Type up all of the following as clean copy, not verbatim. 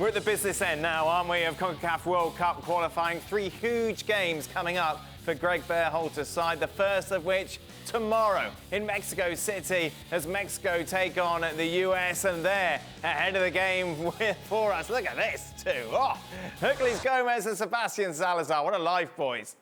We're at the business end now, aren't we, of CONCACAF World Cup qualifying. 3 huge games coming up for Greg Berhalter's side, the first of which tomorrow in Mexico City as Mexico take on the US, and there ahead of the game for us. Look at this too. Oh, Herculez Gomez and Sebastian Salazar. What a life, boys.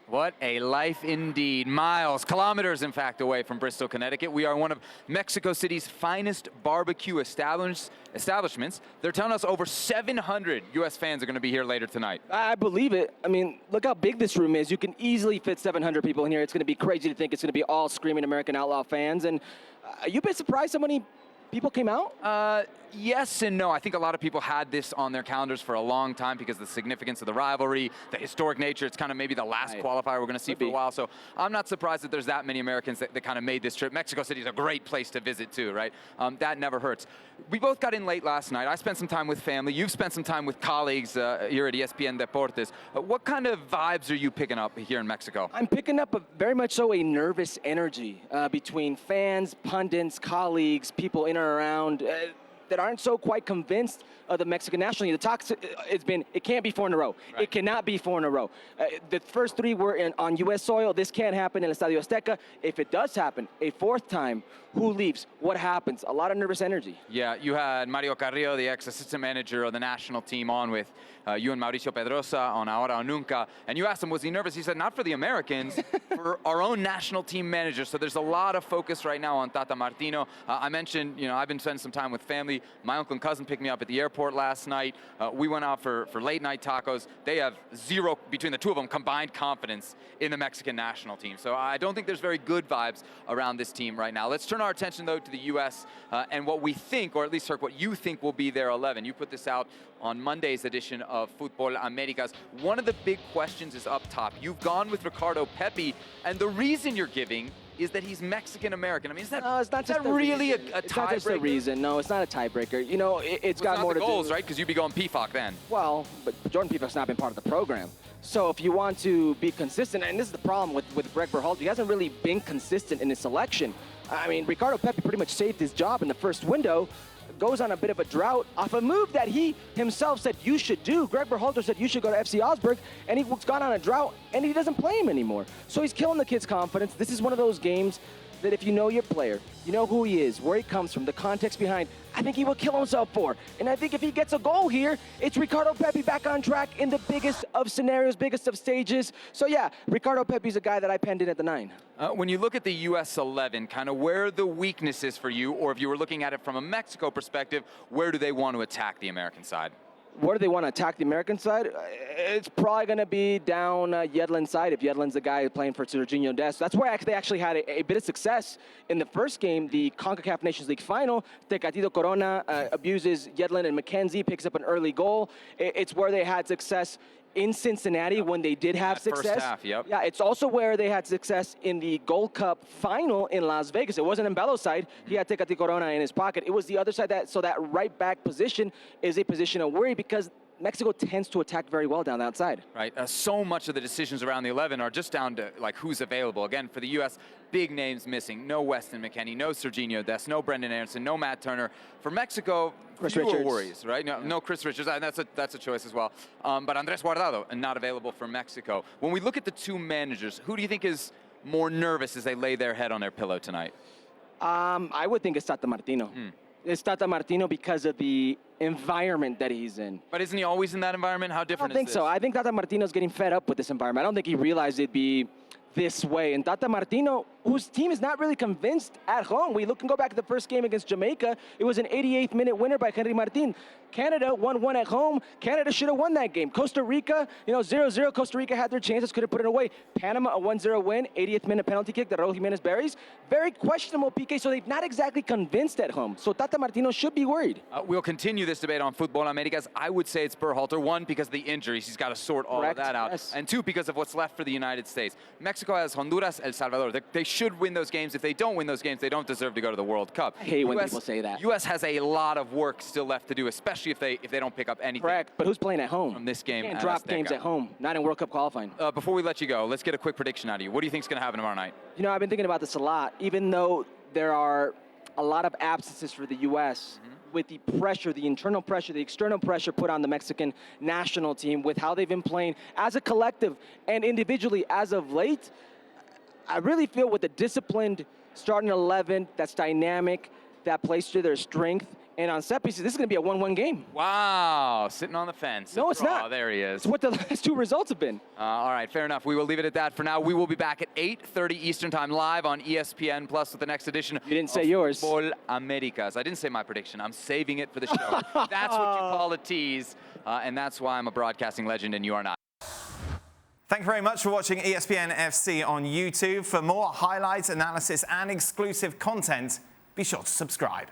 What a life indeed. Miles, kilometers in fact, away from Bristol, Connecticut. We are one of Mexico City's finest barbecue establishments. They're telling us over 700 U.S. fans are going to be here later tonight. I believe it. I mean, look how big this room is. You can easily fit 700 people in here. It's going to be crazy to think it's going to be all screaming American Outlaw fans. And you've been surprised how many people came out? Yes and no. I think a lot of people had this on their calendars for a long time because of the significance of the rivalry, the historic nature. It's kind of maybe the last qualifier we're going to see for a while. So I'm not surprised that there's that many Americans that kind of made this trip. Mexico City is a great place to visit too, right? That never hurts. We both got in late last night. I spent some time with family. You've spent some time with colleagues here at ESPN Deportes. What kind of vibes are you picking up here in Mexico? I'm picking up very much so a nervous energy between fans, pundits, colleagues, people in and around that aren't so quite convinced of the Mexican national team. The talk it can't be 4 in a row. Right. It cannot be 4 in a row. The first 3 were on U.S. soil. This can't happen in Estadio Azteca. If it does happen, a 4th time, who leaves? What happens? A lot of nervous energy. Yeah, you had Mario Carrillo, the ex-assistant manager of the national team, on with you and Mauricio Pedrosa on Ahora o Nunca, and you asked him, was he nervous? He said, not for the Americans, for our own national team manager. So there's a lot of focus right now on Tata Martino. I mentioned, I've been spending some time with family. My uncle and cousin picked me up at the airport last night. We went out for late night tacos. They have zero, between the two of them, combined confidence in the Mexican national team. So I don't think there's very good vibes around this team right now. Let's turn our attention, though, to the U.S. And what we think, or at least what you think will be their 11. You put this out on Monday's edition of Fútbol Américas. One of the big questions is up top. You've gone with Ricardo Pepi, and the reason you're giving is that he's Mexican-American. I mean, is that, no, it's not just really a tiebreaker? It's not just a reason. No, it's not a tiebreaker. It's got more to do. Goals, right? Because you'd be going PFOC then. Well, but Jordan PFOC's not been part of the program. So if you want to be consistent, and this is the problem with Greg Berhalter, he hasn't really been consistent in his selection. I mean, Ricardo Pepi pretty much saved his job in the first window, goes on a bit of a drought off a move that he himself said you should do. Greg Berhalter said you should go to FC Augsburg, and he's gone on a drought, and he doesn't play him anymore. So he's killing the kid's confidence. This is one of those games that if you know your player, you know who he is, where he comes from, the context behind, I think he will kill himself for. And I think if he gets a goal here, it's Ricardo Pepi back on track in the biggest of scenarios, biggest of stages. So yeah, Ricardo Pepi's a guy that I penned in at the 9. When you look at the U.S. 11, kind of where are the weaknesses for you, or if you were looking at it from a Mexico perspective, where do they want to attack the American side? Where do they want to attack the American side? It's probably going to be down Yedlin's side, if Yedlin's the guy playing for Sergiño Dest. That's where they actually had a bit of success in the first game, the CONCACAF Nations League final. Tecatito Corona abuses Yedlin, and McKenzie picks up an early goal. It's where they had success in Cincinnati when they did have success. First half, yep. Yeah, it's also where they had success in the Gold Cup final in Las Vegas. It wasn't in Belo's side. He had Tecatito Corona in his pocket. It was the other side, so that right back position is a position of worry because Mexico tends to attack very well down that side. Right. So much of the decisions around the 11 are just down to like who's available. Again, for the U.S., big names missing. No Weston McKennie, no Sergiño Dest, no Brendan Aronson, no Matt Turner. For Mexico, fewer worries, right? No Chris Richards, and that's a choice as well. But Andrés Guardado, not available for Mexico. When we look at the two managers, who do you think is more nervous as they lay their head on their pillow tonight? I would think it's Tata Martino. It's Tata Martino because of the environment that he's in. But isn't he always in that environment? How different is this? I don't think so. I think Tata Martino's getting fed up with this environment. I don't think he realized it'd be this way. And Tata Martino, whose team is not really convinced at home. We can go back to the first game against Jamaica. It was an 88th minute winner by Henry Martin. Canada 1-1 at home. Canada should have won that game. Costa Rica, 0-0. Costa Rica had their chances, could have put it away. Panama, a 1-0 win, 80th minute penalty kick that Raul Jimenez buries. Very questionable PK, so they've not exactly convinced at home. So Tata Martino should be worried. We'll continue this debate on Fútbol Américas. I would say it's Berhalter. 1, because of the injuries. He's got to sort all of that out. Yes. And 2, because of what's left for the United States. Mexico has Honduras, El Salvador. They should win those games. If they don't win those games, they don't deserve to go to the World Cup. I hate when people say that. U.S. has a lot of work still left to do, especially if they don't pick up anything. Correct, but who's playing at home? From this game. You can't drop games at home, not in World Cup qualifying. Before we let you go, let's get a quick prediction out of you. What do you think is going to happen tomorrow night? I've been thinking about this a lot. Even though there are a lot of absences for the U.S., with the pressure, the internal pressure, the external pressure put on the Mexican national team with how they've been playing as a collective and individually as of late, I really feel with the disciplined starting 11 that's dynamic, that plays to their strength, and on set pieces, this is going to be a 1-1 game. Wow, sitting on the fence. No, it's not. Oh, there he is. It's what the last two results have been. All right, fair enough. We will leave it at that for now. We will be back at 8:30 Eastern Time live on ESPN Plus with the next edition. You didn't say yours. Fútbol Américas. I didn't say my prediction. I'm saving it for the show. That's what you call a tease, and that's why I'm a broadcasting legend and you are not. Thank you very much for watching ESPN FC on YouTube. For more highlights, analysis, and exclusive content, be sure to subscribe.